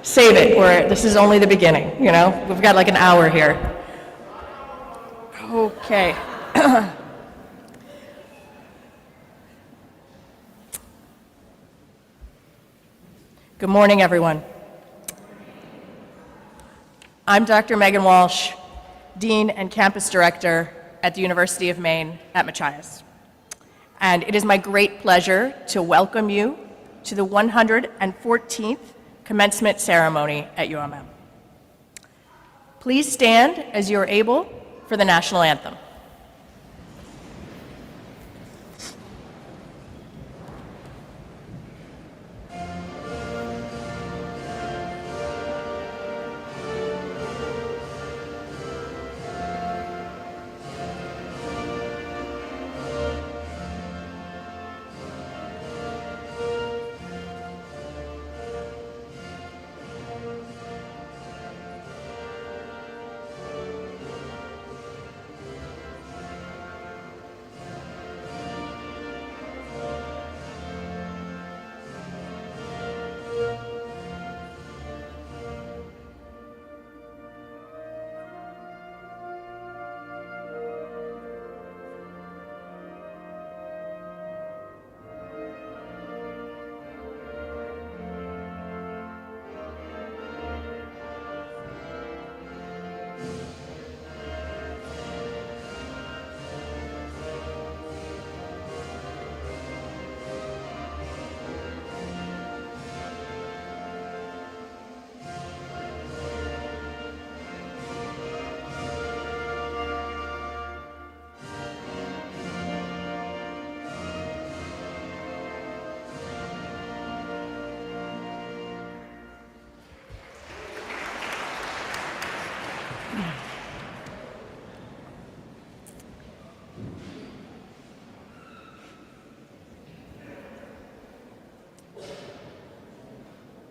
Save it, this is only the beginning, you know? We've got like an hour here. Okay. Good morning, everyone. I'm Dr. Megan Walsh, Dean and Campus Director at the University of Maine at Machias. And it is my great pleasure to welcome you to the 114th Commencement Ceremony at UMM. Please stand as you are able for the National Anthem.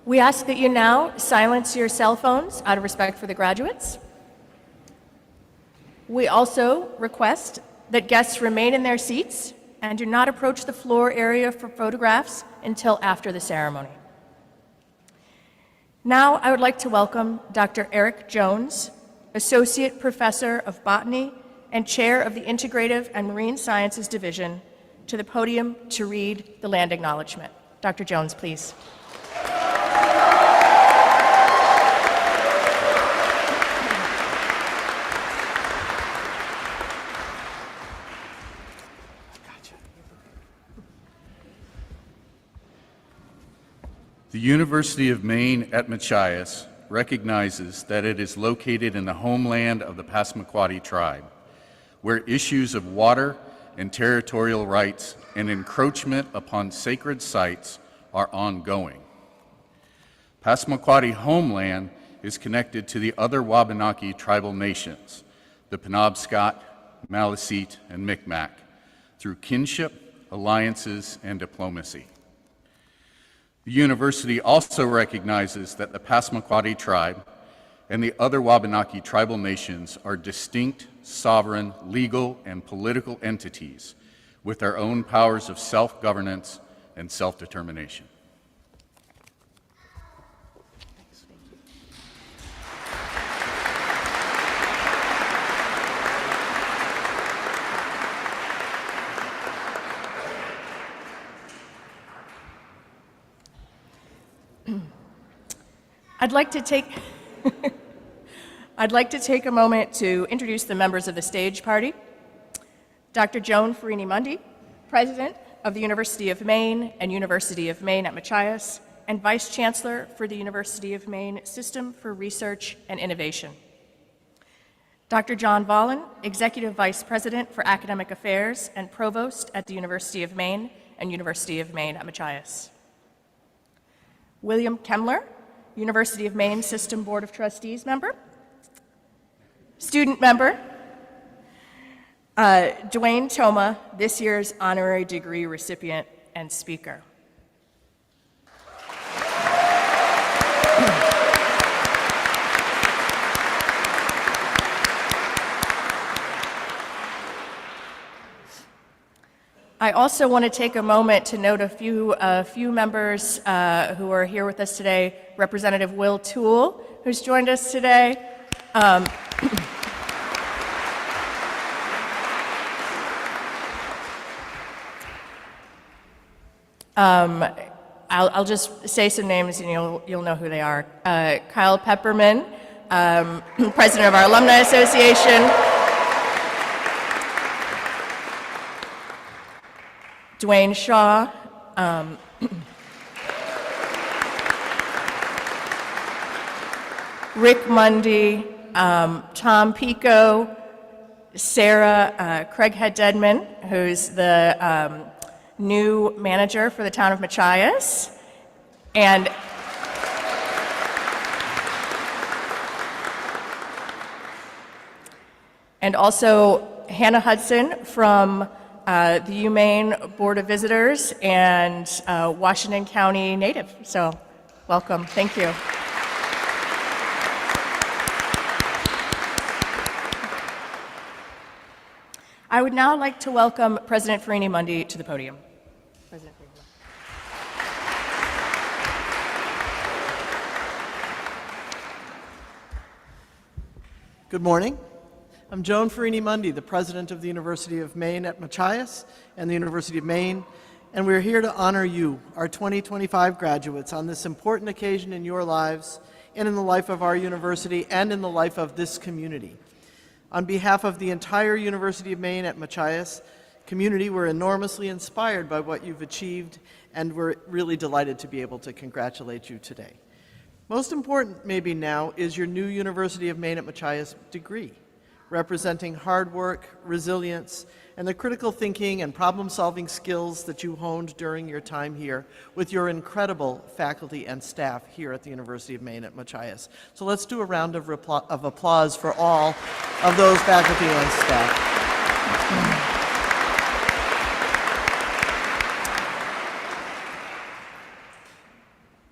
We ask that you now silence your cell phones out of respect for the graduates. We also request that guests remain in their seats and do not approach the floor area for photographs until after the ceremony. Now I would like to welcome Dr. Eric Jones, Associate Professor of Botany and Chair of the Integrative and Marine Sciences Division, to the podium to read the land acknowledgement. Dr. Jones, please. The University of Maine at Machias recognizes that it is located in the homeland of the Passamaquoddy tribe, where issues of water and territorial rights and encroachment upon sacred sites are ongoing. Passamaquoddy homeland is connected to the other Wabanaki tribal nations, the Penobscot, Maliseet, and Micmac, through kinship, alliances, and diplomacy. The university also recognizes that the Passamaquoddy tribe and the other Wabanaki tribal nations are distinct, sovereign, legal, and political entities with their own powers of self-governance and self-determination. I'd like to take a moment to introduce the members of the stage party. Dr. Joan Farini-Mundy, President of the University of Maine and University of Maine at Machias, and Vice Chancellor for the University of Maine System for Research and Innovation. Dr. John Vollen, Executive Vice President for Academic Affairs and Provost at the University of Maine and University of Maine at Machias. William Kemmler, University of Maine System Board of Trustees member. Student member, Dwayne Toma, this year's honorary degree recipient and speaker. I also want to take a moment to note a few members who are here with us today. Representative Will Toole, who's joined us today. I'll just say some names and you'll know who they are. Kyle Pepperman, president of our Alumni Association. Dwayne Shaw, Rick Mundy, Tom Pico, Sarah Craighead-Dedman, who's the new manager for the town of Machias, and also Hannah Hudson from the UMaine Board of Visitors and Washington County native. So welcome, thank you. I would now like to welcome President Farini Mundy to the podium. President Farini. Good morning. I'm Joan Farini Mundy, the president of the University of Maine at Machias and the University of Maine, and we're here to honor you, our 2025 graduates, on this important occasion in your lives and in the life of our university and in the life of this community. On behalf of the entire University of Maine at Machias community, we're enormously inspired by what you've achieved, and we're really delighted to be able to congratulate you today. Most important, maybe now, is your new University of Maine at Machias degree, representing hard work, resilience, and the critical thinking and problem-solving skills that you honed during your time here with your incredible faculty and staff here at the University of Maine at Machias. So let's do a round of applause for all of those faculty and staff.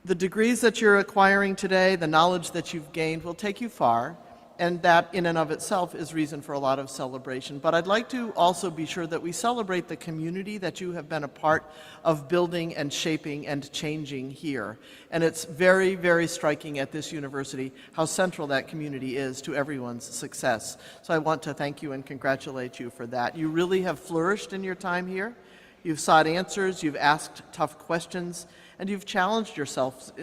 The degrees that you're acquiring today, the knowledge that you've gained, will take you far, and that in and of itself is reason for a lot of celebration. But I'd like to also be sure that we celebrate the community that you have been a part of building and shaping and changing here. And it's very, very striking at this university how central that community is to everyone's success. So I want to thank you and congratulate you for that. You really have flourished in your time here. You've sought answers, you've asked tough questions, and you've challenged yourselves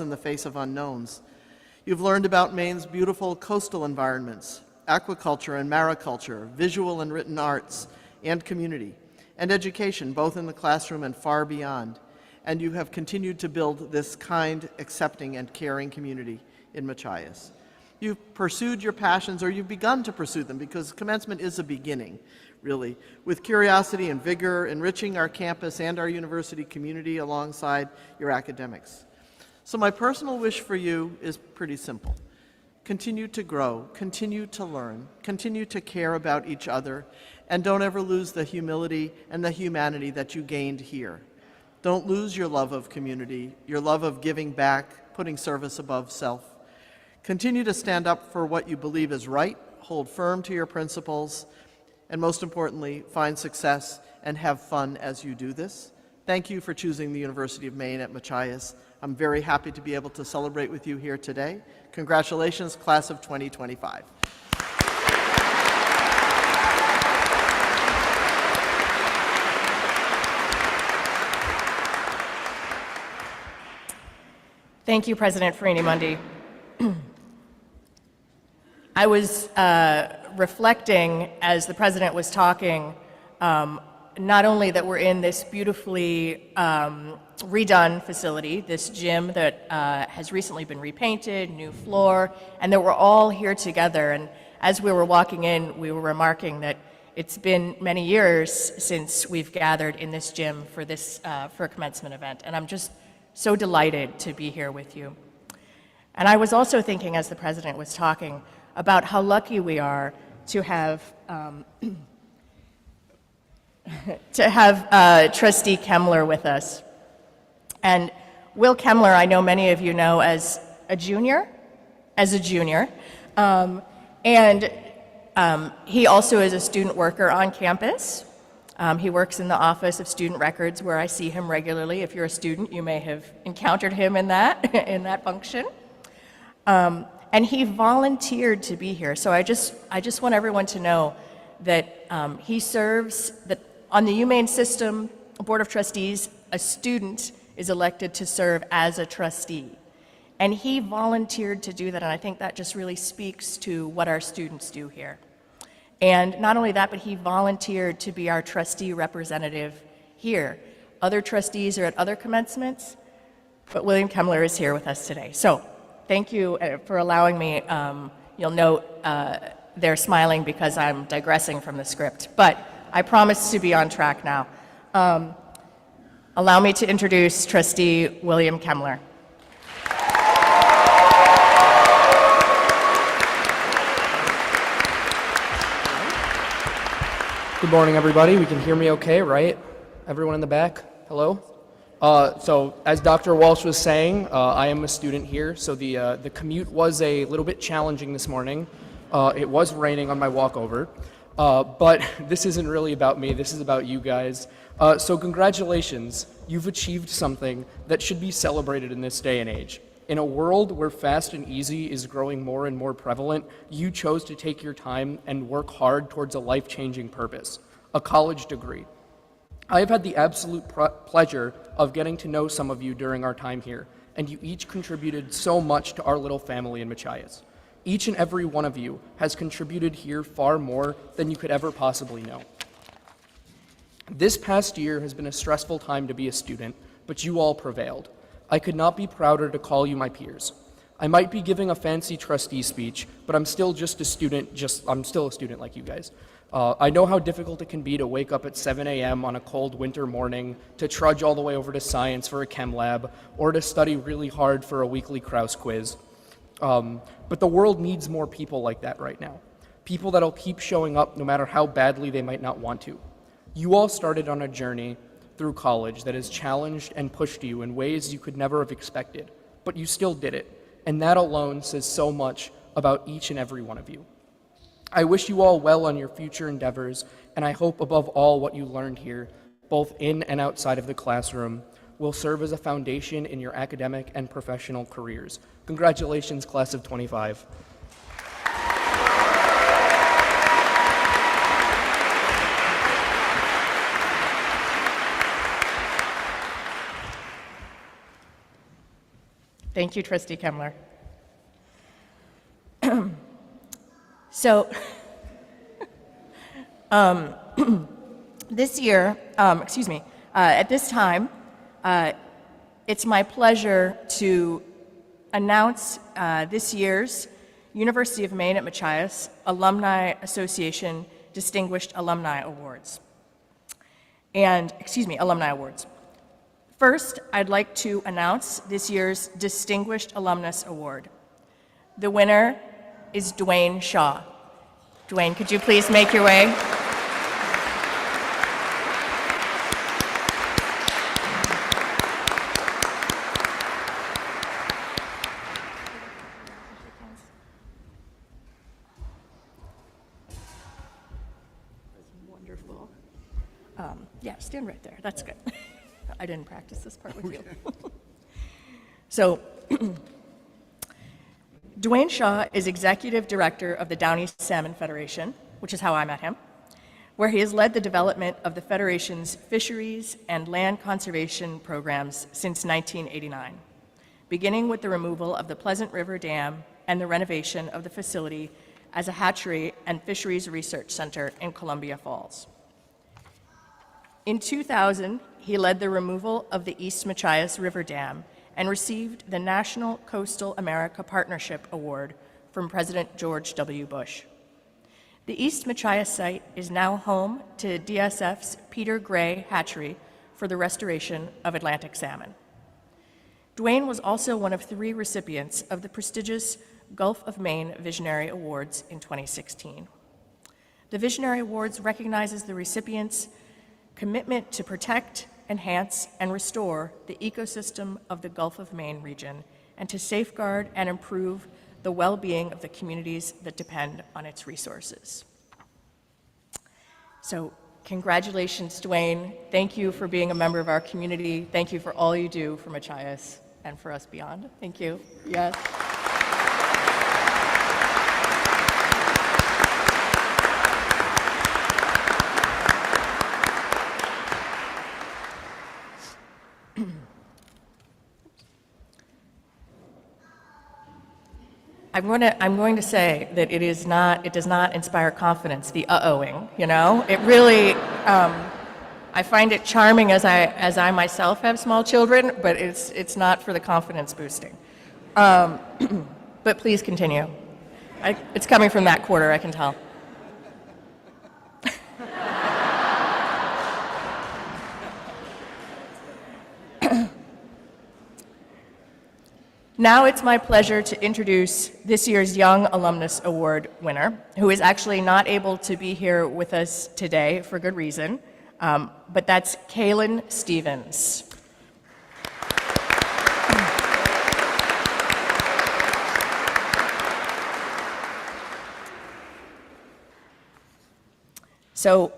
in the face of unknowns. You've learned about Maine's beautiful coastal environments, aquaculture and mariculture, visual and written arts, and community, and education, both in the classroom and far beyond. And you have continued to build this kind, accepting, and caring community in Machias. You've pursued your passions, or you've begun to pursue them, because commencement is a beginning, really, with curiosity and vigor, enriching our campus and our university community alongside your academics. So my personal wish for you is pretty simple. Continue to grow, continue to learn, continue to care about each other, and don't ever lose the humility and the humanity that you gained here. Don't lose your love of community, your love of giving back, putting service above self. Continue to stand up for what you believe is right, hold firm to your principles, and most importantly, find success and have fun as you do this. Thank you for choosing the University of Maine at Machias. I'm very happy to be able to celebrate with you here today. Congratulations, class of 2025. Thank you, President Farini Mundy. I was reflecting as the president was talking, not only that we're in this beautifully redone facility, this gym that has recently been repainted, new floor, and that we're all here together. And as we were walking in, we were remarking that it's been many years since we've gathered in this gym for a commencement event. And I'm just so delighted to be here with you. And I was also thinking, as the president was talking, about how lucky we are to have Trustee Kemmler with us. And Will Kemmler, I know many of you know as a junior. And he also is a student worker on campus. He works in the Office of Student Records, where I see him regularly. If you're a student, you may have encountered him in that, in that function. And he volunteered to be here. So I just want everyone to know that he serves, that on the UMaine system Board of Trustees, a student is elected to serve as a trustee. And he volunteered to do that, and I think that just really speaks to what our students do here. And not only that, but he volunteered to be our trustee representative here. Other trustees are at other commencements, but William Kemmler is here with us today. So thank you for allowing me. You'll note they're smiling because I'm digressing from the script, but I promise to be on track now. Allow me to introduce Trustee William Kemmler. Good morning, everybody. We can hear me okay, right? Everyone in the back? Hello? So, as Dr. Walsh was saying, I am a student here, so the commute was a little bit challenging this morning. It was raining on my walkover, but this isn't really about me. This is about you guys. So congratulations. You've achieved something that should be celebrated in this day and age. In a world where fast and easy is growing more and more prevalent, you chose to take your time and work hard towards a life-changing purpose, a college degree. I have had the absolute pleasure of getting to know some of you during our time here, and you each contributed so much to our little family in Machias. Each and every one of you has contributed here far more than you could ever possibly know. This past year has been a stressful time to be a student, but you all prevailed. I could not be prouder to call you my peers. I might be giving a fancy trustee speech, but I'm still just a student, I'm still a student like you guys. I know how difficult it can be to wake up at 7 a.m. on a cold winter morning, to trudge all the way over to science for a chem lab, or to study really hard for a weekly Krauss quiz. But the world needs more people like that right now. People that'll keep showing up no matter how badly they might not want to. You all started on a journey through college that has challenged and pushed you in ways you could never have expected, but you still did it, and that alone says so much about each and every one of you. I wish you all well on your future endeavors, and I hope above all what you learned here, both in and outside of the classroom, will serve as a foundation in your academic and professional careers. Congratulations, class of 25. Thank you, Trustee Kemmler. So, this year, at this time, it's my pleasure to announce this year's University of Maine at Machias Alumni Association Distinguished Alumni Awards. Alumni Awards. First, I'd like to announce this year's Distinguished Alumnus Award. The winner is Dwayne Shaw. Dwayne, could you please make your way? Wonderful. Yeah, stand right there. That's good. I didn't practice this part with you. So, Dwayne Shaw is Executive Director of the Down East Salmon Federation, which is how I met him, where he has led the development of the Federation's fisheries and land conservation programs since 1989, beginning with the removal of the Pleasant River Dam and the renovation of the facility as a hatchery and fisheries research center in Columbia Falls. In 2000, he led the removal of the East Machias River Dam and received the National Coastal America Partnership Award from President George W. Bush. The East Machias site is now home to DSF's Peter Gray Hatchery for the restoration of Atlantic salmon. Dwayne was also one of 3 recipients of the prestigious Gulf of Maine Visionary Awards in 2016. The Visionary Awards recognizes the recipients' commitment to protect, enhance, and restore the ecosystem of the Gulf of Maine region and to safeguard and improve the well-being of the communities that depend on its resources. So Congratulations, Dwayne. Thank you for being a member of our community. Thank you for all you do for Machias and for us beyond. Thank you. Yes. I'm going to say that it does not inspire confidence, the uh-ohing, you know? It really, I find it charming as I myself have small children, but it's not for the confidence boosting. But please continue. It's coming from that quarter, I can tell. Now it's my pleasure to introduce this year's Young Alumnus Award winner, who is actually not able to be here with us today for good reason, but that's Kaylin Stevens. So,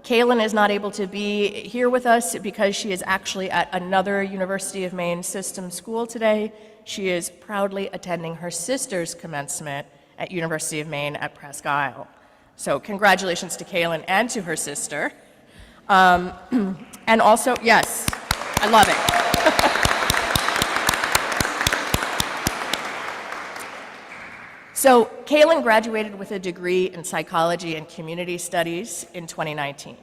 Kaylin is not able to be here with us because she is actually at another University of Maine system school today. She is proudly attending her sister's commencement at University of Maine at Presque Isle. So congratulations to Kaylin and to her sister. And also, yes, I love it. So Kaylin graduated with a degree in psychology and community studies in 2019,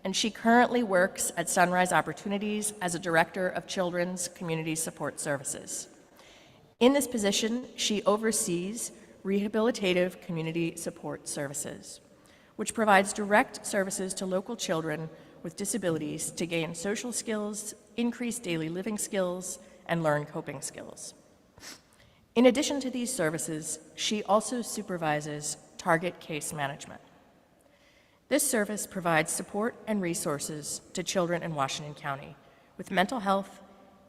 and she currently works at Sunrise Opportunities as a director of children's community support services. In this position, she oversees rehabilitative community support services, which provides direct services to local children with disabilities to gain social skills, increase daily living skills, and learn coping skills. In addition to these services, she also supervises target case management. This service provides support and resources to children in Washington County with mental health,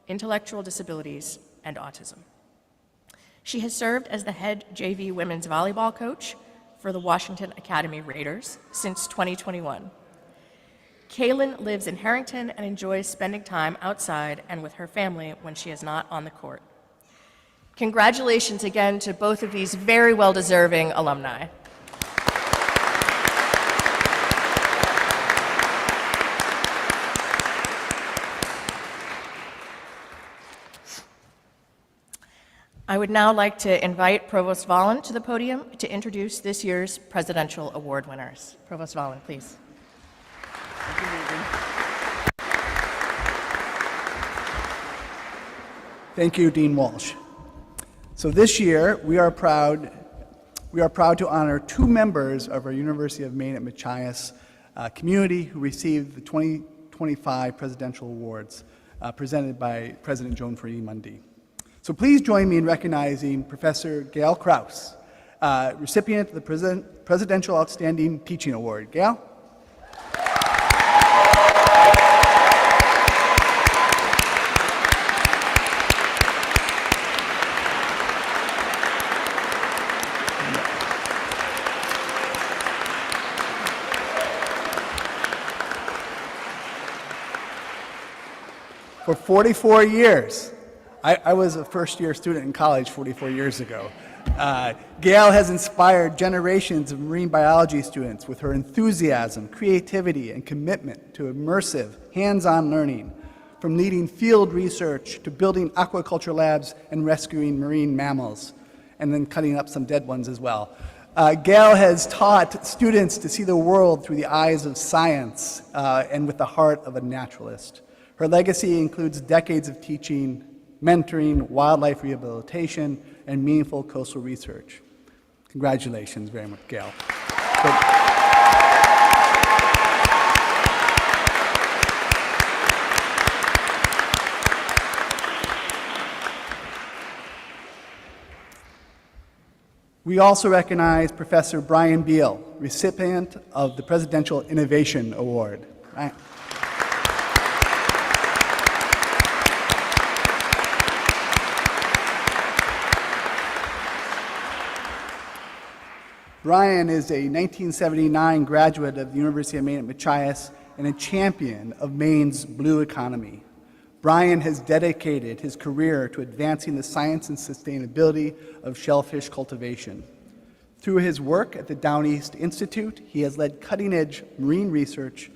intellectual disabilities, and autism. She has served as the head JV women's volleyball coach for the Washington Academy Raiders since 2021. Kaylin lives in Harrington and enjoys spending time outside and with her family when she is not on the court. Congratulations again to both of these very well-deserving alumni. I would now like to invite Provost Volin to the podium to introduce this year's Presidential Award winners. Provost Volin, please. Thank you, Megan. Thank you, Dean Walsh. So this year, we are proud to honor two members of our University of Maine at Machias community who received the 2025 Presidential Awards presented by President Joan Mundy. So please join me in recognizing Professor Gail Kraus, recipient of the Presidential Outstanding Teaching Award. Gail? For 44 years, I was a first-year student in college 44 years ago. Gail has inspired generations of marine biology students with her enthusiasm, creativity, and commitment to immersive, hands-on learning, from leading field research to building aquaculture labs and rescuing marine mammals, and then cutting up some dead ones as well. Gail has taught students to see the world through the eyes of science and with the heart of a naturalist. Her legacy includes decades of teaching, mentoring, wildlife rehabilitation, and meaningful coastal research. Congratulations very much, Gail. We also recognize Professor Brian Beal, recipient of the Presidential Innovation Award. Right. Brian is a 1979 graduate of the University of Maine at Machias and a champion of Maine's blue economy. Brian has dedicated his career to advancing the science and sustainability of shellfish cultivation. Through his work at the Down East Institute, he has led cutting-edge marine research,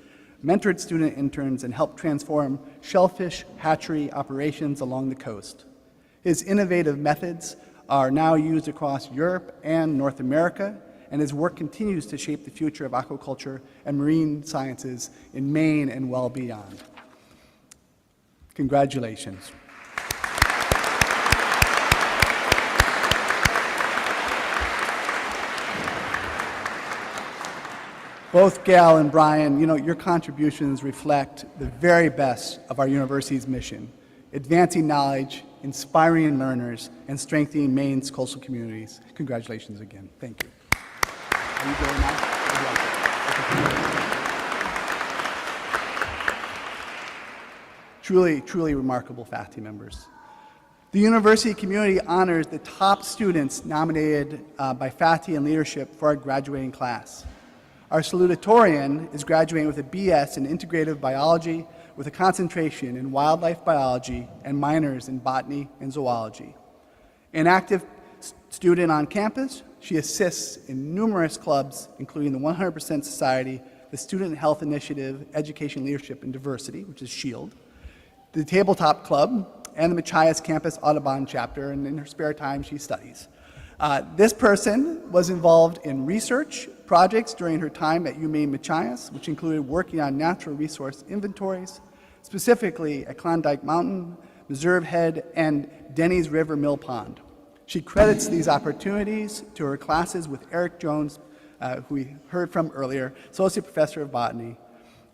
mentored student interns, and helped transform shellfish hatchery operations along the coast. His innovative methods are now used across Europe and North America, and his work continues to shape the future of aquaculture and marine sciences in Maine and well beyond. Congratulations. Both Gail and Brian, your contributions reflect the very best of our university's mission, advancing knowledge, inspiring learners, and strengthening Maine's coastal communities. Congratulations again. Thank you. Are you going now? Truly remarkable faculty members. The university community honors the top students nominated by faculty and leadership for our graduating class. Our salutatorian is graduating with a BS in integrative biology with a concentration in wildlife biology and minors in botany and zoology. An active student on campus, she assists in numerous clubs, including the 100% Society, the Student Health Initiative, Education Leadership and Diversity, which is SHIELD, the Tabletop Club, and the Machias Campus Audubon chapter, and in her spare time she studies. This person was involved in research projects during her time at UMM Machias, which included working on natural resource inventories, specifically at Klondike Mountain, Meserve Head, and Denny's River Mill Pond. She credits these opportunities to her classes with Eric Jones, who we heard from earlier, Associate Professor of Botany.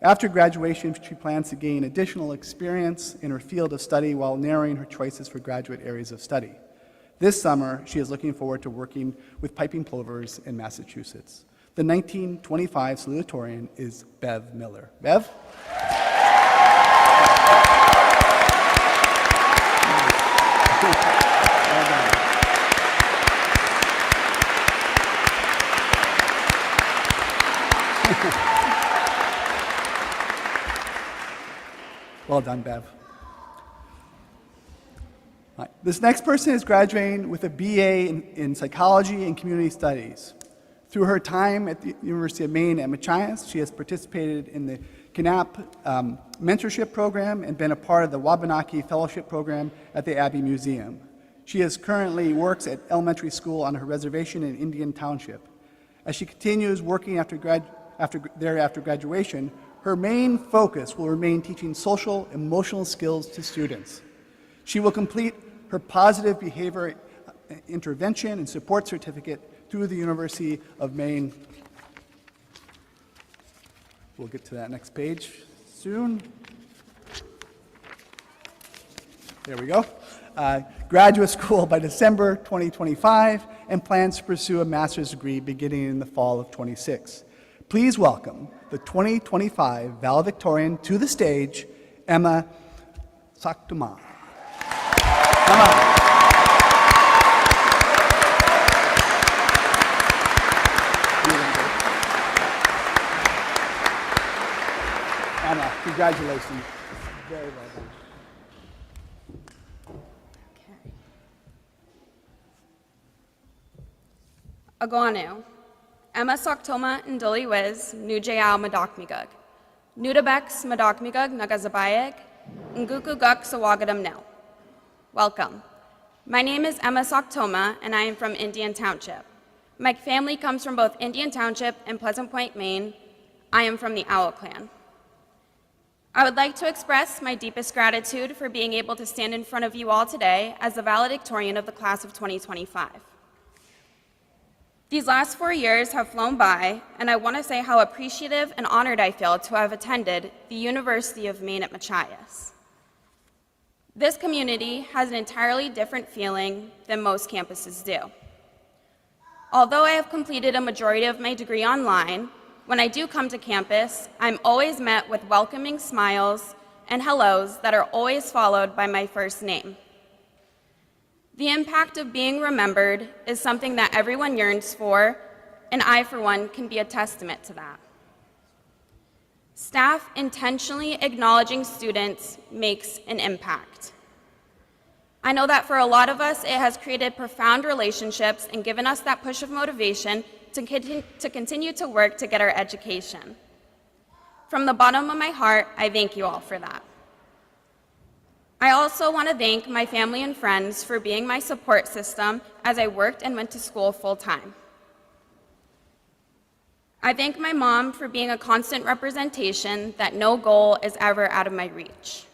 After graduation, she plans to gain additional experience in her field of study while narrowing her choices for graduate areas of study. This summer, she is looking forward to working with piping plovers in Massachusetts. The 1925 salutatorian is Bev Miller. Bev? Well done, Bev. Right. This next person is graduating with a BA in Psychology and Community Studies. Through her time at the University of Maine at Machias, she has participated in the CNAP mentorship program and been a part of the Wabanaki Fellowship program at the Abbey Museum. She currently works at elementary school on her reservation in Indian Township. As she continues working after graduation, her main focus will remain teaching social, emotional skills to students. She will complete her positive behavior intervention and support certificate through the University of Maine. We'll get to that next page soon. There we go. Graduate school by December 2025 and plans to pursue a master's degree beginning in the fall of 26. Please welcome the 2025 valedictorian to the stage, Emma Saktuma. Emma. Emma, congratulations. Very well done. Agwanu, Emma Soktoma Nduli Wiz, Nujayao Madokmigug, Nudabex Madokmigug Nagazabayeg, Nguku Guk Sawagadam Nil. Welcome. My name is Emma Soktoma, and I am from Indian Township. My family comes from both Indian Township and Pleasant Point, Maine. I am from the Owl Clan. I would like to express my deepest gratitude for being able to stand in front of you all today as the valedictorian of the class of 2025. These last 4 years have flown by, and I want to say how appreciative and honored I feel to have attended the University of Maine at Machias. This community has an entirely different feeling than most campuses do. Although I have completed a majority of my degree online, when I do come to campus, I'm always met with welcoming smiles and hellos that are always followed by my first name. The impact of being remembered is something that everyone yearns for, and I, for one, can be a testament to that. Staff intentionally acknowledging students makes an impact. I know that for a lot of us, it has created profound relationships and given us that push of motivation to continue to work to get our education. From the bottom of my heart, I thank you all for that. I also want to thank my family and friends for being my support system as I worked and went to school full-time. I thank my mom for being a constant representation that no goal is ever out of my reach.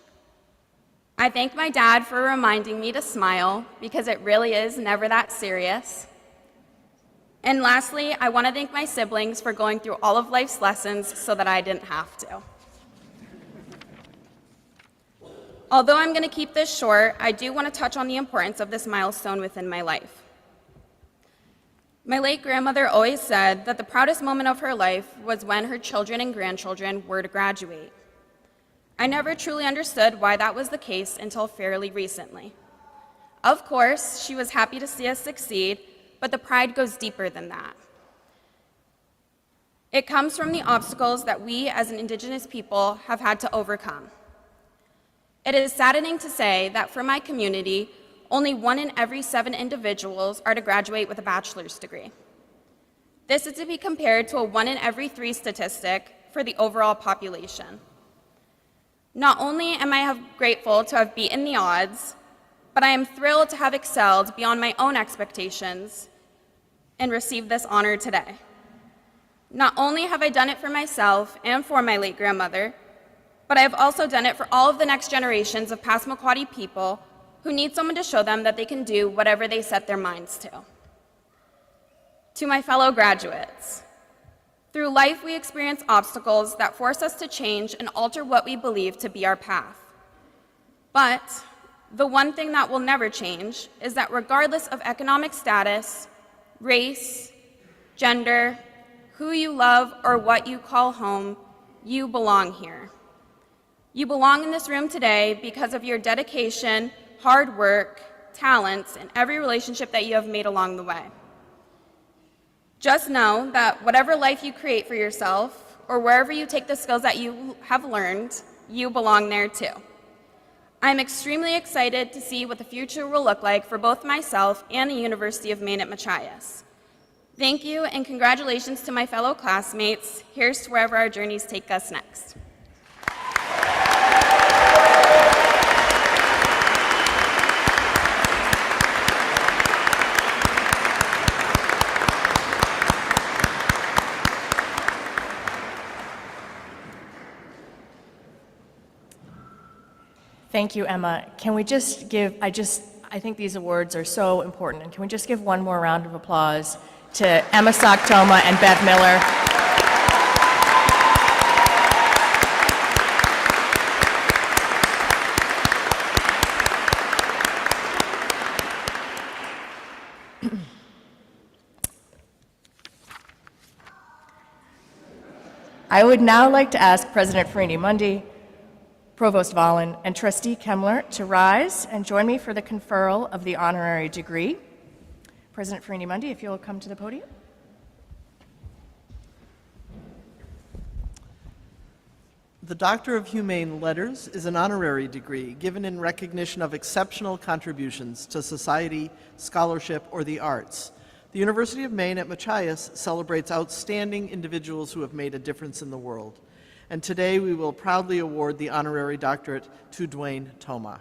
I thank my dad for reminding me to smile because it really is never that serious. And lastly, I want to thank my siblings for going through all of life's lessons so that I didn't have to. Although I'm going to keep this short, I do want to touch on the importance of this milestone within my life. My late grandmother always said that the proudest moment of her life was when her children and grandchildren were to graduate. I never truly understood why that was the case until fairly recently. Of course, she was happy to see us succeed, but the pride goes deeper than that. It comes from the obstacles that we as an Indigenous people have had to overcome. It is saddening to say that for my community, only 1 in every 7 individuals are to graduate with a bachelor's degree. This is to be compared to a 1 in every 3 statistic for the overall population. Not only am I grateful to have beaten the odds, but I am thrilled to have excelled beyond my own expectations and received this honor today. Not only have I done it for myself and for my late grandmother, but I have also done it for all of the next generations of Passamaquoddy people who need someone to show them that they can do whatever they set their minds to. To my fellow graduates, through life we experience obstacles that force us to change and alter what we believe to be our path. But the one thing that will never change is that regardless of economic status, race, gender, who you love, or what you call home, you belong here. You belong in this room today because of your dedication, hard work, talents, and every relationship that you have made along the way. Just know that whatever life you create for yourself, or wherever you take the skills that you have learned, you belong there too. I'm extremely excited to see what the future will look like for both myself and the University of Maine at Machias. Thank you, and congratulations to my fellow classmates. Here's to wherever our journeys take us next. Thank you, Emma. Can we just give, I think these awards are so important, and can we just give one more round of applause to Emma Soktoma and Bev Miller? I would now like to ask President Farini Mundy, Provost Volin, and Trustee Kemmler to rise and join me for the conferral of the honorary degree. President Farini Mundy, if you'll come to the podium. The Doctor of Humane Letters is an honorary degree given in recognition of exceptional contributions to society, scholarship, or the arts. The University of Maine at Machias celebrates outstanding individuals who have made a difference in the world. And today we will proudly award the honorary doctorate to Dwayne Toma.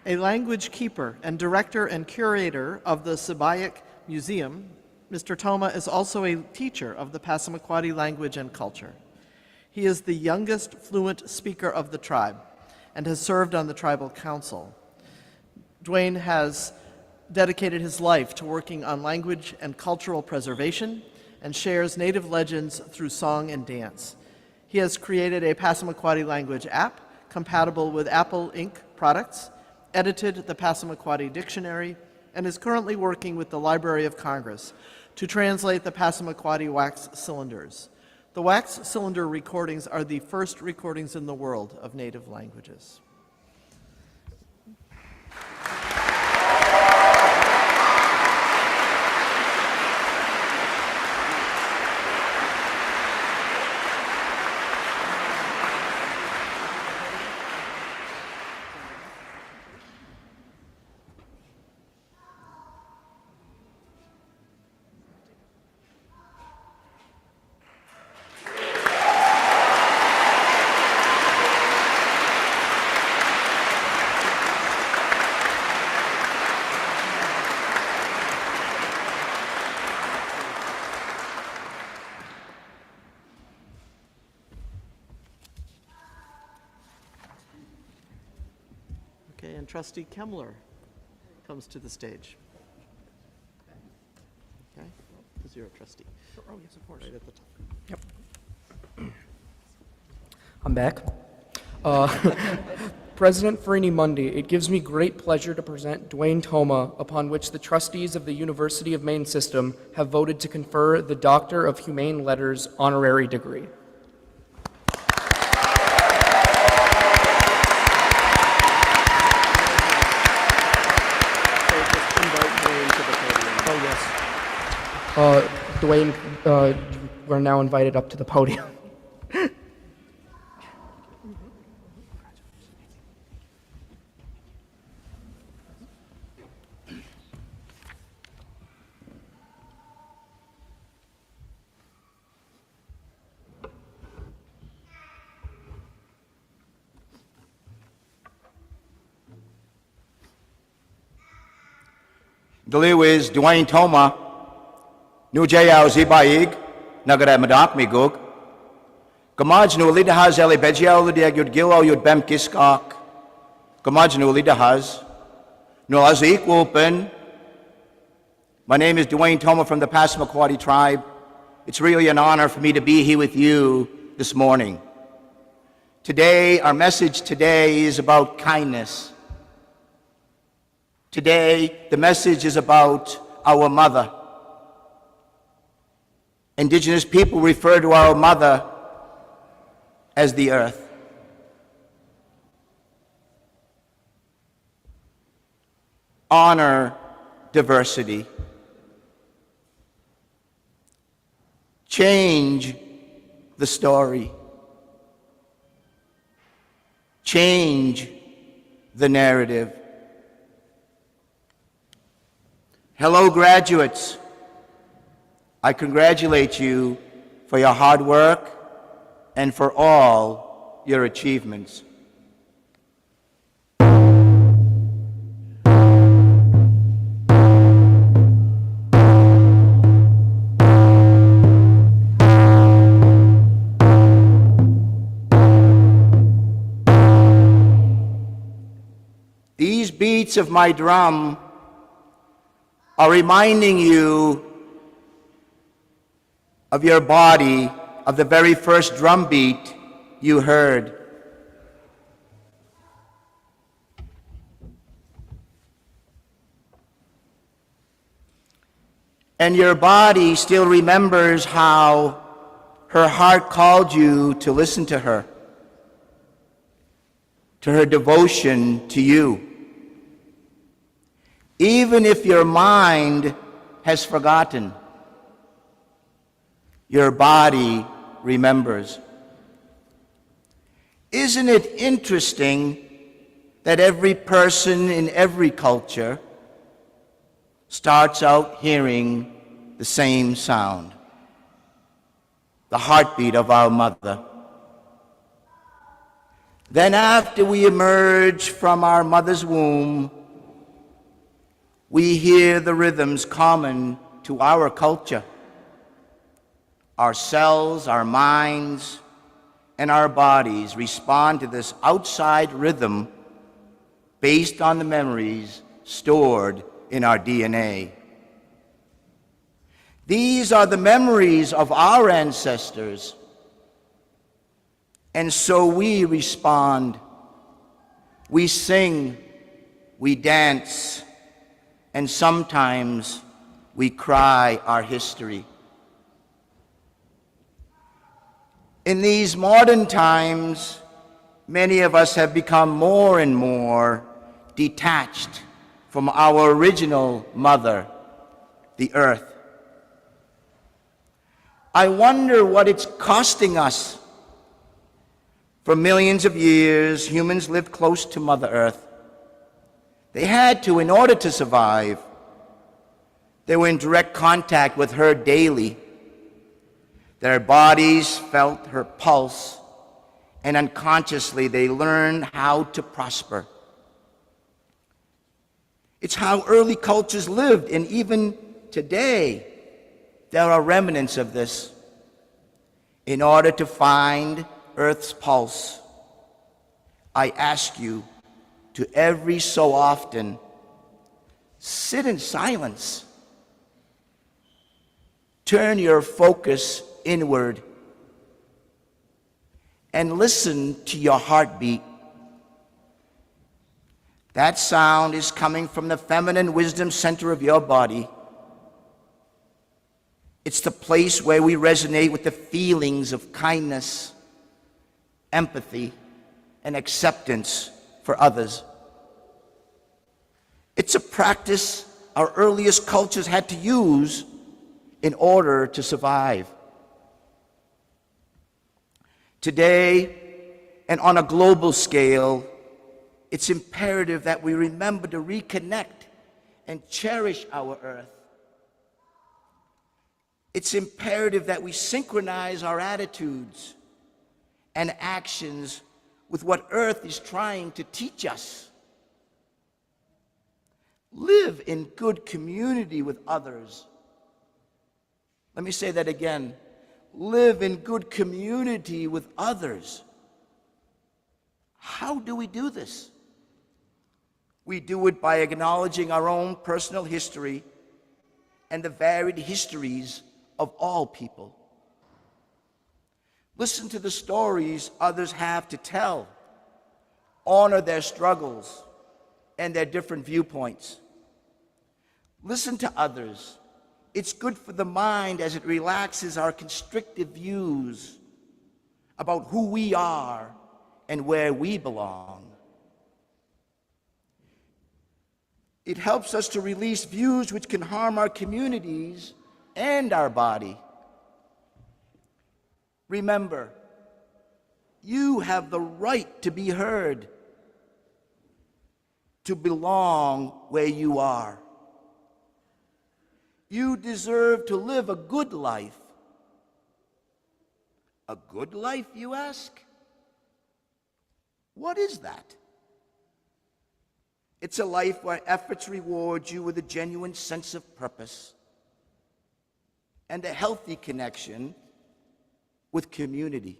A language keeper and director and curator of the Sibayak Museum, Mr. Toma is also a teacher of the Passamaquoddy language and culture. He is the youngest fluent speaker of the tribe and has served on the tribal council. Dwayne has dedicated his life to working on language and cultural preservation and shares native legends through song and dance. He has created a Passamaquoddy language app compatible with Apple Inc. products, edited the Passamaquoddy Dictionary, and is currently working with the Library of Congress to translate the Passamaquoddy wax cylinders. The wax cylinder recordings are the first recordings in the world of native languages. Okay, and Trustee Kemmler comes to the stage. Okay, because you're a trustee. Oh, yes, of course. Right at the top. Yep. I'm back. President Farini Mundi, it gives me great pleasure to present Dwayne Toma, upon which the trustees of the University of Maine system have voted to confer the Doctor of Humane Letters honorary degree. Dwayne, we're now invited up to the podium. Deliwis Dwayne Toma, New Jayao Zibaig, Nagara Madak Migug, Gamaj no Lidahaz Eli Bejiao Lidiag Yud Gilo Yud Bem Kiskak, Gamaj no Lidahaz, no Azik Wulpen. My name is Dwayne Toma from the Passamaquoddy tribe. It's really an honor for me to be here with you this morning. Today, our message today is about kindness. Today, the message is about our mother. Indigenous people refer to our mother as the earth. Honor diversity. Change the story. Change the narrative. Hello, graduates. I congratulate you for your hard work and for all your achievements. These beats of my drum are reminding you of your body, of the very first drum beat you heard. And your body still remembers how her heart called you to listen to her devotion to you. Even if your mind has forgotten, your body remembers. Isn't it interesting that every person in every culture starts out hearing the same sound, the heartbeat of our mother? Then after we emerge from our mother's womb, we hear the rhythms common to our culture. Our cells, our minds, and our bodies respond to this outside rhythm based on the memories stored in our DNA. These are the memories of our ancestors, and so we respond. We sing, we dance, and sometimes we cry our history. In these modern times, many of us have become more and more detached from our original mother, the earth. I wonder what it's costing us. For millions of years, humans lived close to Mother Earth. They had to in order to survive. They were in direct contact with her daily. Their bodies felt her pulse, and unconsciously they learned how to prosper. It's how early cultures lived, and even today, there are remnants of this. In order to find Earth's pulse, I ask you to every so often sit in silence. Turn your focus inward and listen to your heartbeat. That sound is coming from the feminine wisdom center of your body. It's the place where we resonate with the feelings of kindness, empathy, and acceptance for others. It's a practice our earliest cultures had to use in order to survive. Today, and on a global scale, it's imperative that we remember to reconnect and cherish our earth. It's imperative that we synchronize our attitudes and actions with what Earth is trying to teach us. Live in good community with others. Let me say that again. Live in good community with others. How do we do this? We do it by acknowledging our own personal history and the varied histories of all people. Listen to the stories others have to tell. Honor their struggles and their different viewpoints. Listen to others. It's good for the mind as it relaxes our constrictive views about who we are and where we belong. It helps us to release views which can harm our communities and our body. Remember, you have the right to be heard, to belong where you are. You deserve to live a good life. A good life, you ask? What is that? It's a life where efforts reward you with a genuine sense of purpose and a healthy connection with community.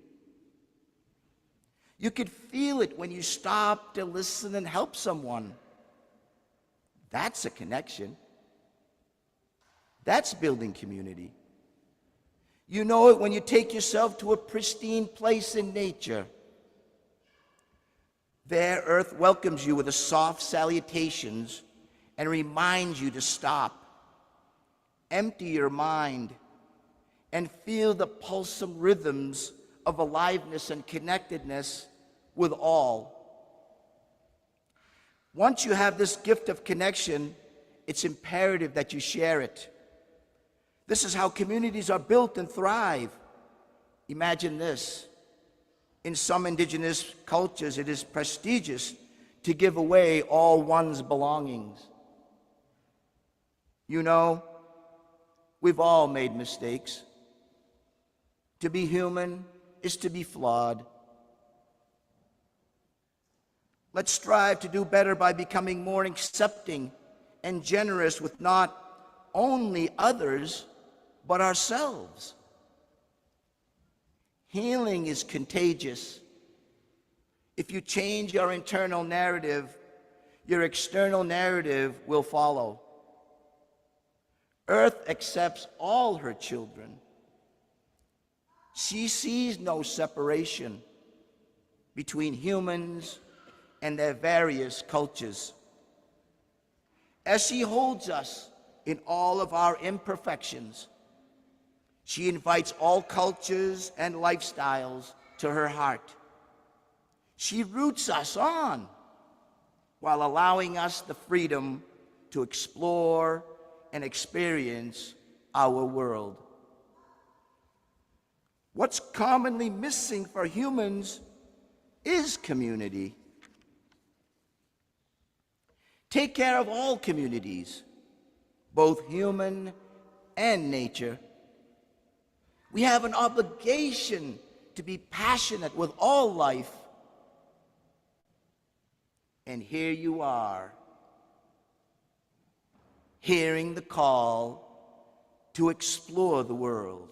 You could feel it when you stop to listen and help someone. That's a connection. That's building community. You know it when you take yourself to a pristine place in nature. There, Earth welcomes you with a soft salutations and reminds you to stop. Empty your mind and feel the pulsing rhythms of aliveness and connectedness with all. Once you have this gift of connection, it's imperative that you share it. This is how communities are built and thrive. Imagine this. In some indigenous cultures, it is prestigious to give away all one's belongings. You know, we've all made mistakes. To be human is to be flawed. Let's strive to do better by becoming more accepting and generous with not only others, but ourselves. Healing is contagious. If you change your internal narrative, your external narrative will follow. Earth accepts all her children. She sees no separation between humans and their various cultures. As she holds us in all of our imperfections, she invites all cultures and lifestyles to her heart. She roots us on while allowing us the freedom to explore and experience our world. What's commonly missing for humans is community. Take care of all communities, both human and nature. We have an obligation to be passionate with all life. And here you are, hearing the call to explore the world.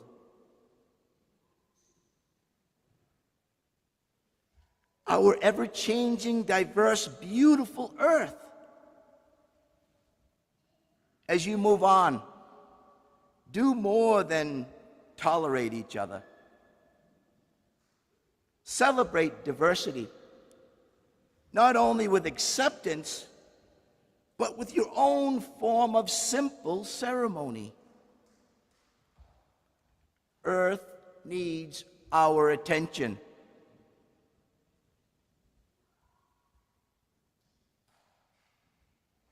Our ever-changing, diverse, beautiful earth. As you move on, do more than tolerate each other. Celebrate diversity, not only with acceptance, but with your own form of simple ceremony. Earth needs our attention.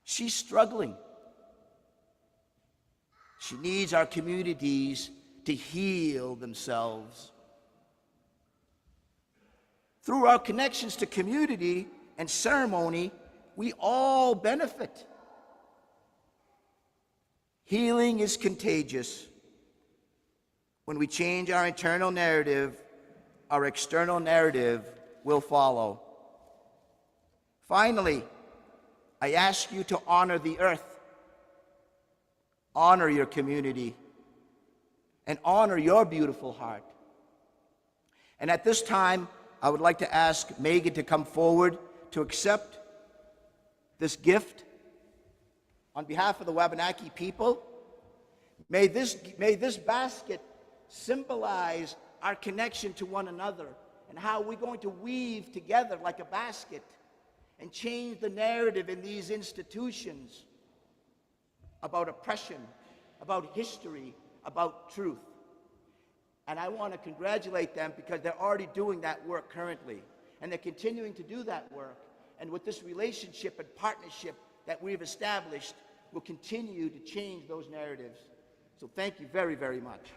She's struggling. She needs our communities to heal themselves. Through our connections to community and ceremony, we all benefit. Healing is contagious. When we change our internal narrative, our external narrative will follow. Finally, I ask you to honor the earth, honor your community, and honor your beautiful heart. And at this time, I would like to ask Megan to come forward to accept this gift on behalf of the Wabanaki people. May this basket symbolize our connection to one another and how we're going to weave together like a basket and change the narrative in these institutions about oppression, about history, about truth. And I want to congratulate them because they're already doing that work currently. And they're continuing to do that work. And with this relationship and partnership that we've established, we'll continue to change those narratives. So thank you very, very much.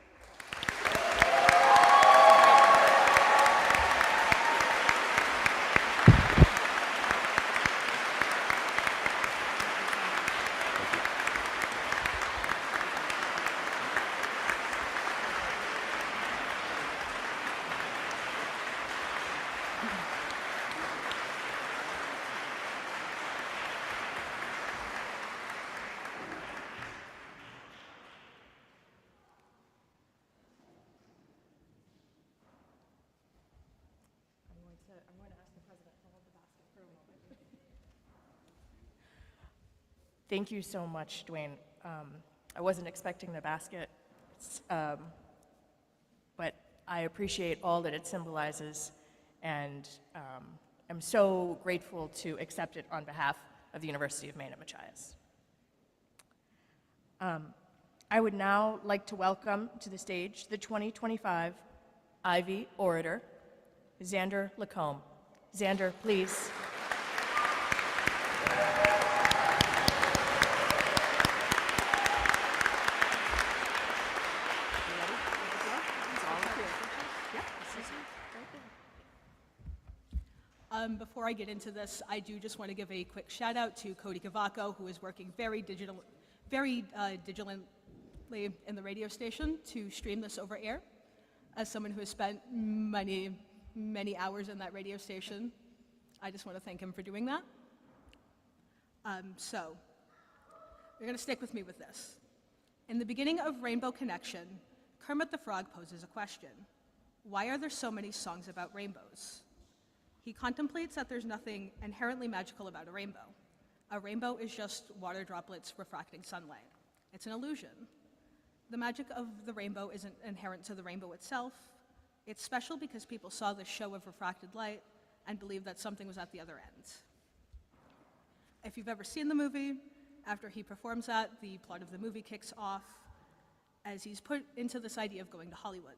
I'm going to ask the president to hold the basket for a moment. Thank you so much, Dwayne. I wasn't expecting the basket, but I appreciate all that it symbolizes, and I'm so grateful to accept it on behalf of the University of Maine at Machias. I would now like to welcome to the stage the 2025 Ivy Orator, Xander Lacombe. Xander, please. Before I get into this, I do just want to give a quick shout out to Cody Cavaco, who is working very digitally in the radio station to stream this over air. As someone who has spent many hours in that radio station, I just want to thank him for doing that. So, you're going to stick with me with this. In the beginning of Rainbow Connection, Kermit the Frog poses a question. Why are there so many songs about rainbows? He contemplates that there's nothing inherently magical about a rainbow. A rainbow is just water droplets refracting sunlight. It's an illusion. The magic of the rainbow isn't inherent to the rainbow itself. It's special because people saw this show of refracted light and believed that something was at the other end. If you've ever seen the movie, After he performs that, the plot of the movie kicks off as he's put into this idea of going to Hollywood.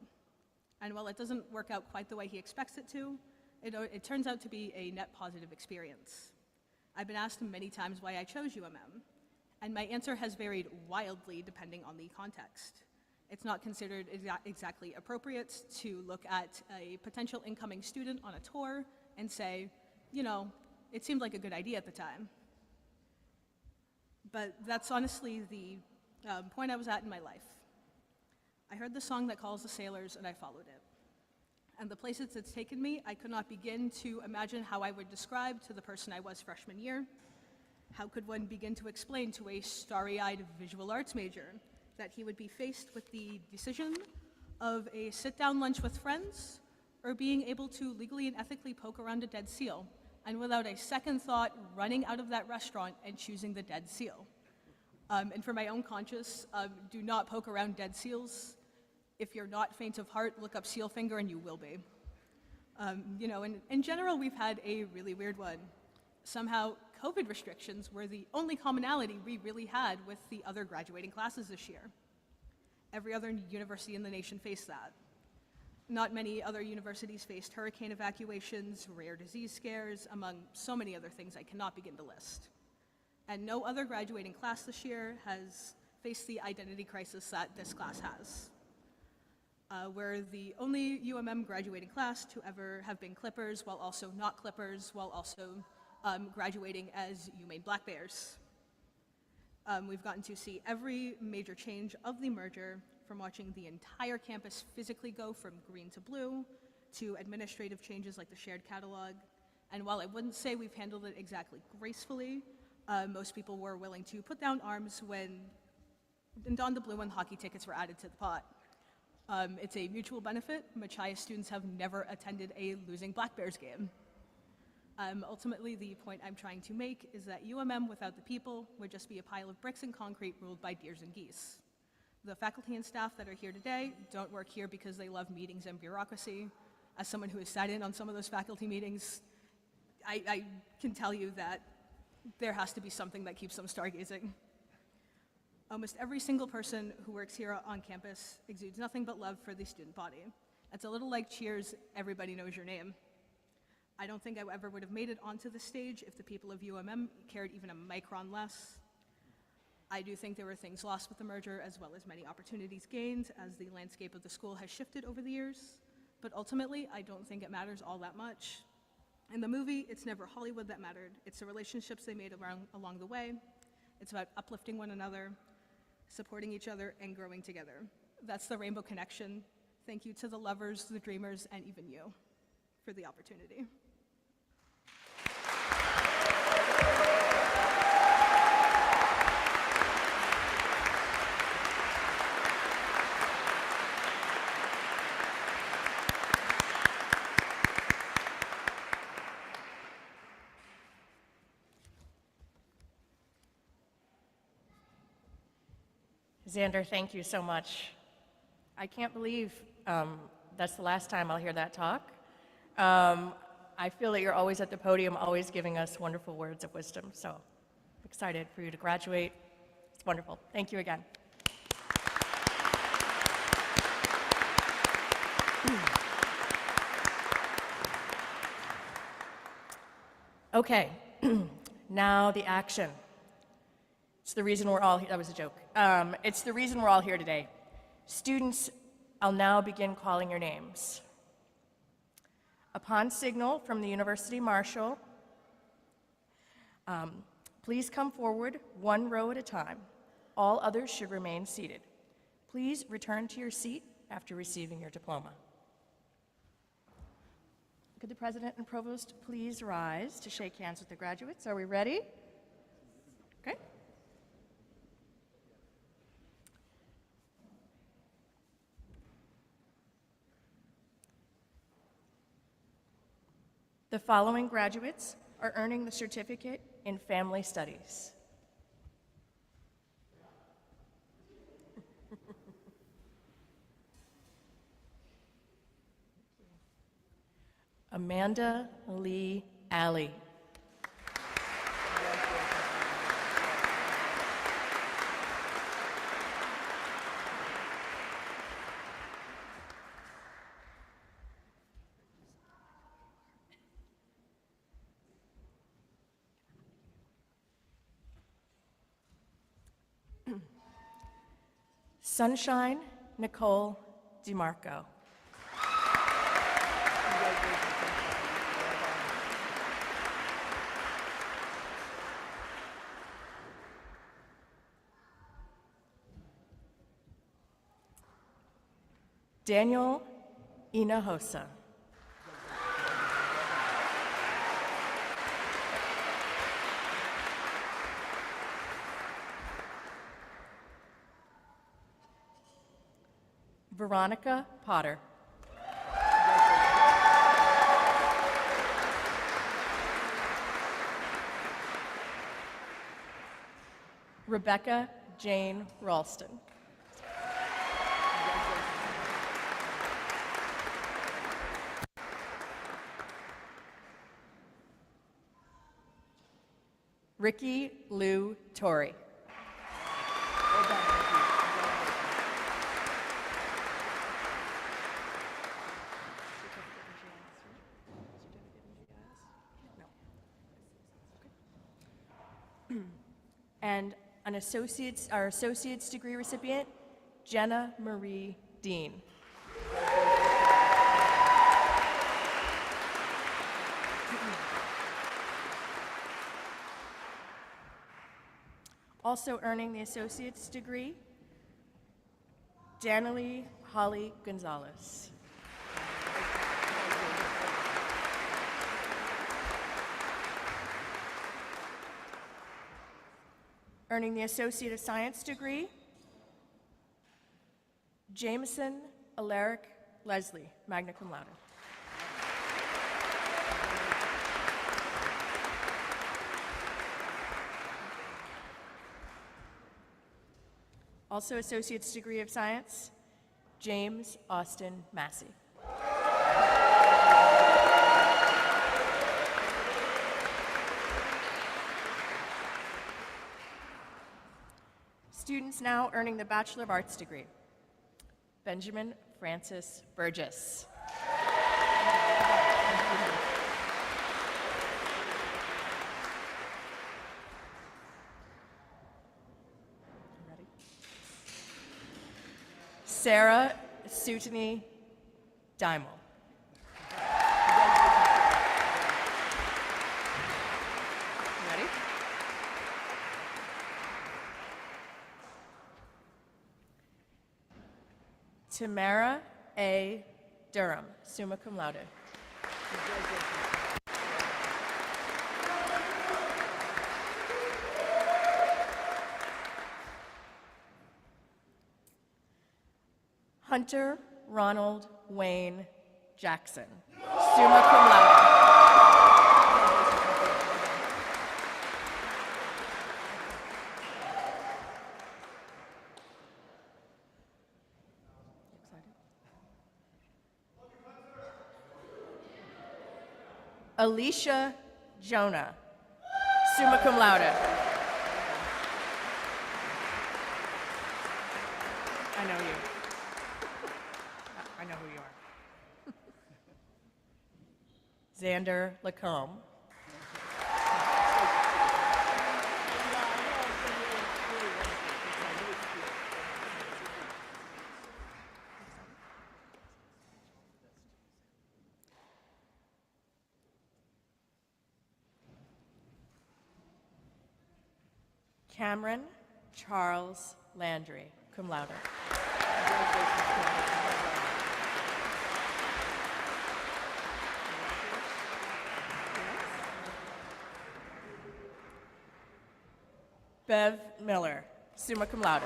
And while it doesn't work out quite the way he expects it to, it turns out to be a net positive experience. I've been asked many times why I chose UMM, and my answer has varied wildly depending on the context. It's not considered exactly appropriate to look at a potential incoming student on a tour and say, you know, it seemed like a good idea at the time. But that's honestly the point I was at in my life. I heard the song that calls the sailors and I followed it. And the places it's taken me, I could not begin to imagine how I would describe to the person I was freshman year. How could one begin to explain to a starry-eyed visual arts major that he would be faced with the decision of a sit-down lunch with friends or being able to legally and ethically poke around a dead seal, and without a second thought, running out of that restaurant and choosing the dead seal? And for my own conscience, do not poke around dead seals. If you're not faint of heart, look up seal finger and you will be. You know, in general, we've had a really weird one. Somehow, COVID restrictions were the only commonality we really had with the other graduating classes this year. Every other university in the nation faced that. Not many other universities faced hurricane evacuations, rare disease scares, among so many other things I cannot begin to list. And no other graduating class this year has faced the identity crisis that this class has. We're the only UMM graduating class to ever have been Clippers while also not Clippers, while also graduating as UMaine Black Bears. We've gotten to see every major change of the merger, from watching the entire campus physically go from green to blue, to administrative changes like the shared catalog. And while I wouldn't say we've handled it exactly gracefully, most people were willing to put down arms when Don the Blue and hockey tickets were added to the pot. It's a mutual benefit. Machias students have never attended a losing Black Bears game. Ultimately, the point I'm trying to make is that UMM without the people would just be a pile of bricks and concrete ruled by deers and geese. The faculty and staff that are here today don't work here because they love meetings and bureaucracy. As someone who has sat in on some of those faculty meetings, I can tell you that there has to be something that keeps them stargazing. Almost every single person who works here on campus exudes nothing but love for the student body. It's a little like Cheers, everybody knows your name. I don't think I ever would have made it onto the stage if the people of UMM cared even a micron less. I do think there were things lost with the merger, as well as many opportunities gained as the landscape of the school has shifted over the years. But ultimately, I don't think it matters all that much. In the movie, it's never Hollywood that mattered. It's the relationships they made along the way. It's about uplifting one another, supporting each other, and growing together. That's the Rainbow Connection. Thank you to the lovers, the dreamers, and even you for the opportunity. Xander, thank you so much. I can't believe that's the last time I'll hear that talk. I feel that you're always at the podium, always giving us wonderful words of wisdom. So I'm excited for you to graduate. It's wonderful. Thank you again. Okay, now the action. It's the reason we're all here. That was a joke. It's the reason we're all here today. Students, I'll now begin calling your names. Upon signal from the University Marshal, please come forward one row at a time. All others should remain seated. Please return to your seat after receiving your diploma. Could the President and Provost please rise to shake hands with the graduates? Are we ready? Okay. The following graduates are earning the certificate in Family Studies. Amanda Lee Alley. Sunshine Nicole DeMarco. Daniel Hinojosa. Veronica Potter. Rebecca Jane Ralston. Ricky Lou Torrey. And our associate's degree recipient, Jenna Marie Dean. Also earning the associate's degree, Danielle Holly Gonzalez. Earning the Associate of Science degree, Jameson Alaric Leslie, magna cum laude. Also Associate's degree of Science, James Austin Massey. Students now earning the Bachelor of Arts degree, Benjamin Francis Burgess. Ready? Sarah Sutany Dimel. Ready? Tamara A. Durham, summa cum laude. Hunter Ronald Wayne Jackson, summa cum laude. Alicia Jonah, summa cum laude. I know you. I know who you are. Xander Lacombe. Cameron Charles Landry, cum laude. Bev Miller, summa cum laude.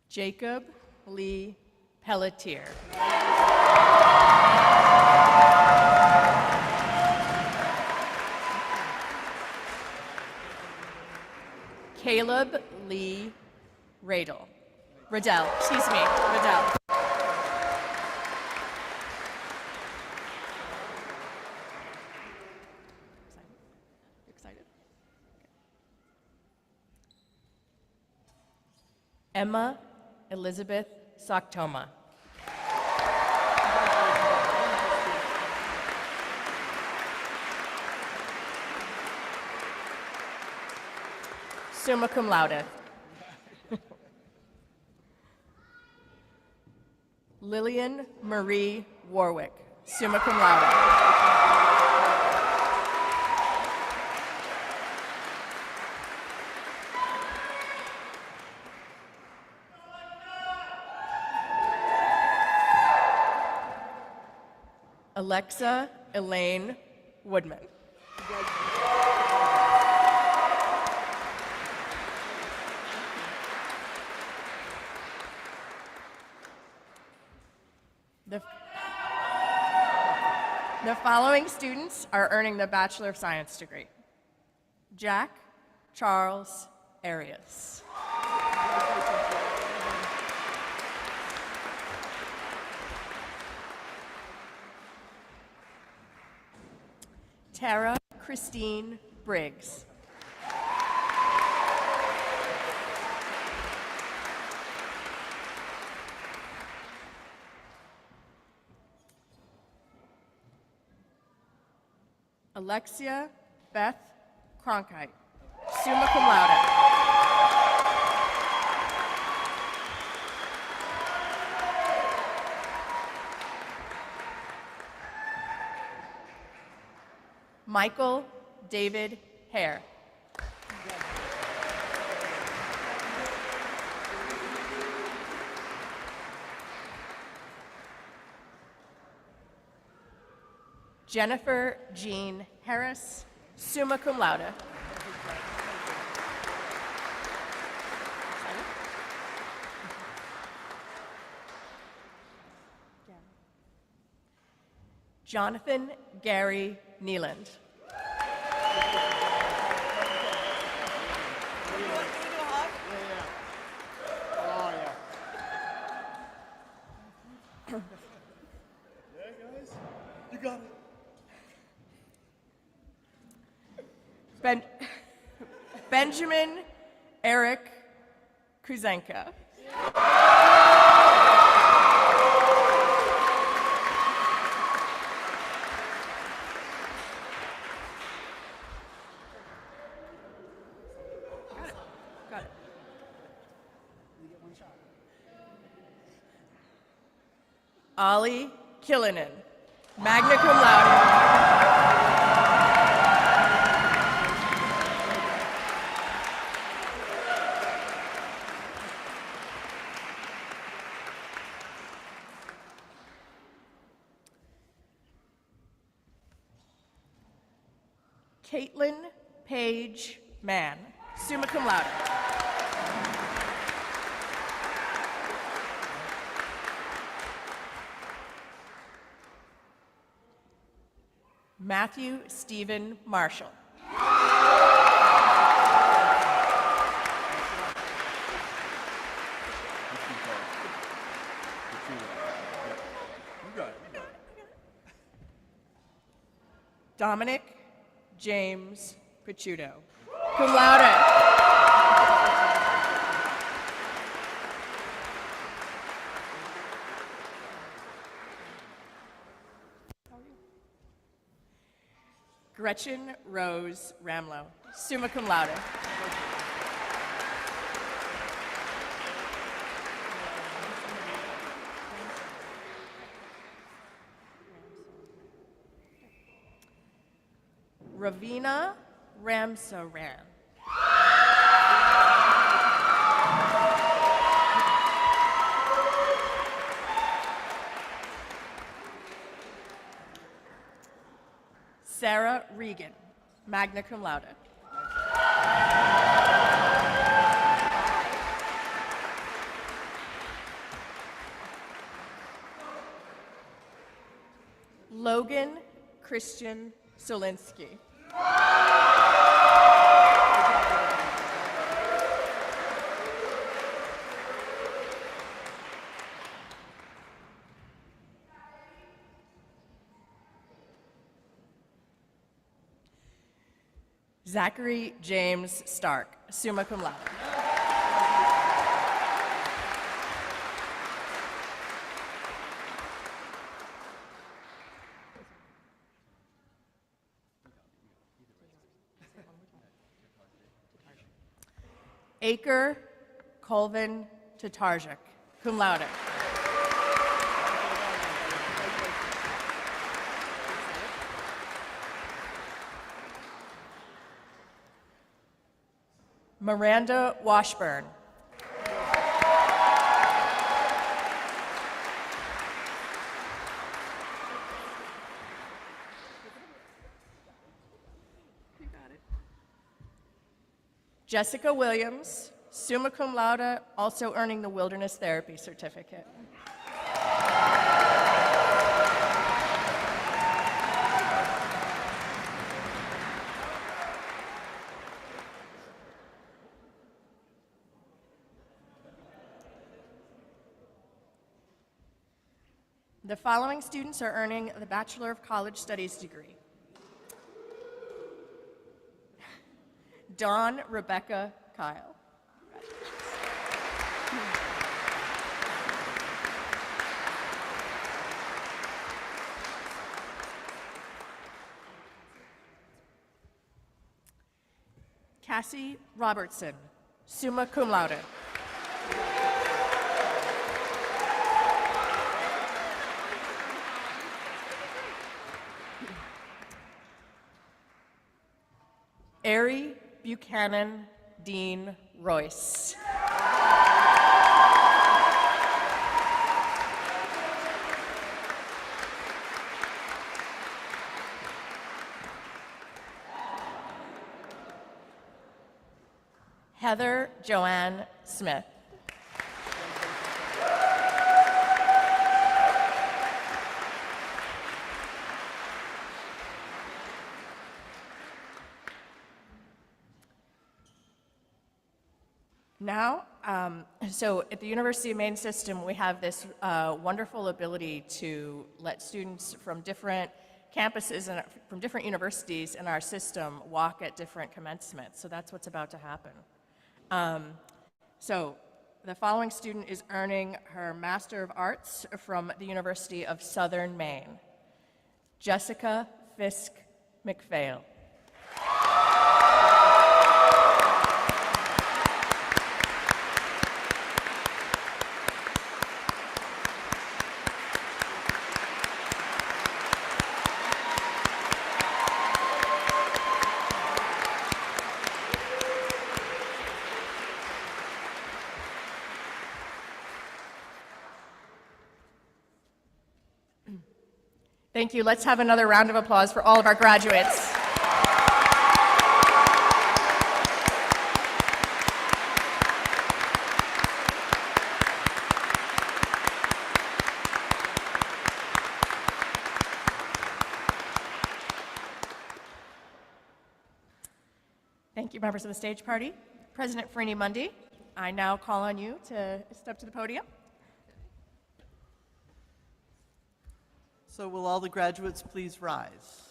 Jacob Lee Pelletier. Caleb Lee Riddell, excuse me, Riddell. Excited? Emma Elizabeth Soktoma. summa cum laude. Lillian Marie Warwick, summa cum laude. Alexa Elaine Woodman. The following students are earning the Bachelor of Science degree: Jack Charles Arias. Tara Christine Briggs. Alexia Beth Cronkite, summa cum laude. Michael David Hare. Jennifer Jean Harris, summa cum laude. Jonathan Gary Neeland. Benjamin Eric Kuzenka. Got it. Ollie Killinen, magna cum laude. Caitlin Page Mann, summa cum laude. Matthew Stephen Marshall. Dominic James Picciuto, cum laude. Gretchen Rose Ramlow, summa cum laude. Ravina Ramsaran. Sarah Regan, magna cum laude. Logan Christian Solinsky. Zachary James Stark, summa cum laude. Aker Colvin Tatarzik, cum laude. Miranda Washburn. Jessica Williams, summa cum laude, also earning the Wilderness Therapy Certificate. The following students are earning the Bachelor of College Studies degree. Dawn Rebecca Kyle. Cassie Robertson, summa cum laude. Ari Buchanan Dean Royce. Heather Joanne Smith. Now, so at the University of Maine system, we have this wonderful ability to let students from different campuses and from different universities in our system walk at different commencements. So that's what's about to happen. So the following student is earning her Master of Arts from the University of Southern Maine. Jessica Fisk McPhail. Thank you. Let's have another round of applause for all of our graduates. Thank you, members of the stage party. President Freeney Mundy, I now call on you to step to the podium. So will all the graduates please rise?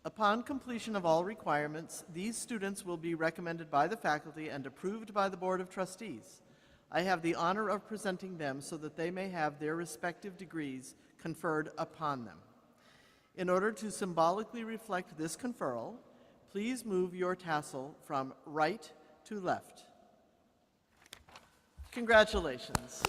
Upon completion of all requirements, these students will be recommended by the faculty and approved by the Board of Trustees. I have the honor of presenting them so that they may have their respective degrees conferred upon them. In order to symbolically reflect this conferral, please move your tassel from right to left. Congratulations.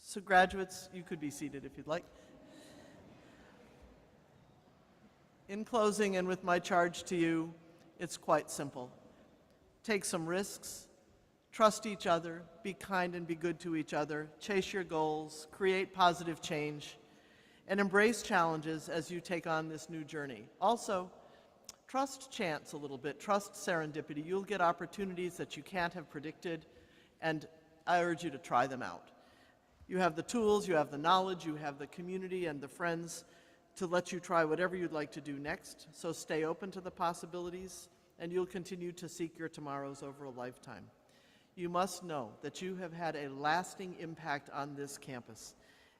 So graduates, you could be seated if you'd like. In closing, and with my charge to you, it's quite simple. Take some risks, trust each other, be kind and be good to each other, chase your goals, create positive change, and embrace challenges as you take on this new journey. Also, trust chance a little bit, trust serendipity. You'll get opportunities that you can't have predicted, and I urge you to try them out. You have the tools, you have the knowledge, you have the community and the friends to let you try whatever you'd like to do next. So stay open to the possibilities, and you'll continue to seek your tomorrows over a lifetime. you must know that you have had a lasting impact on this campus.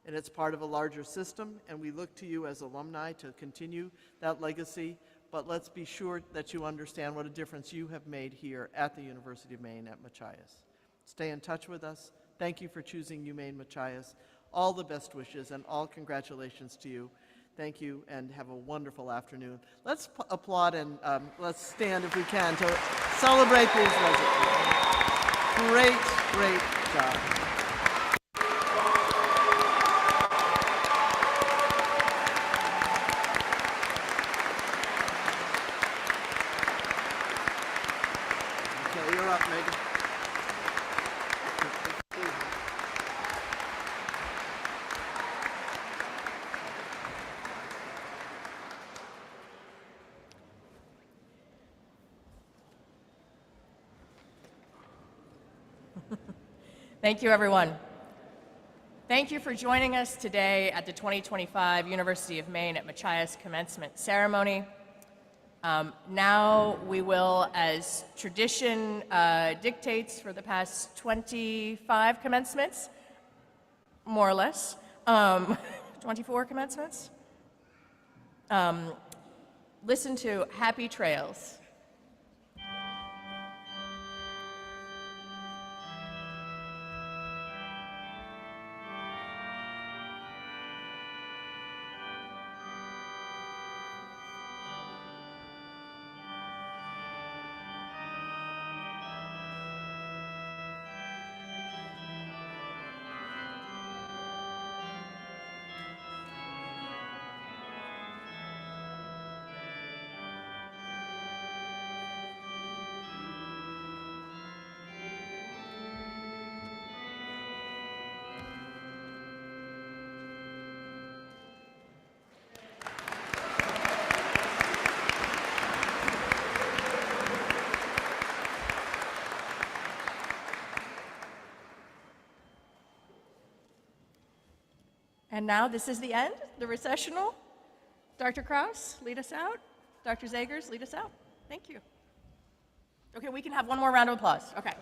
And it's part of a larger system, and we look to you as alumni to continue that legacy. But let's be sure that you understand what a difference you have made here at the University of Maine at Machias. Stay in touch with us. Thank you for choosing UMaine Machias. All the best wishes and all congratulations to you. Thank you and have a wonderful afternoon. Let's applaud and let's stand if we can to celebrate these residents. Great, great job. Okay, you're up, Megan. Thank you, everyone. Thank you for joining us today at the 2025 University of Maine at Machias Commencement Ceremony. Now we will, as tradition dictates for the past 25 commencements, more or less, 24 commencements, listen to Happy Trails. And now this is the end, the recessional. Dr. Kraus, lead us out. Dr. Zagers, lead us out. Thank you. Okay, we can have one more round of applause. Okay.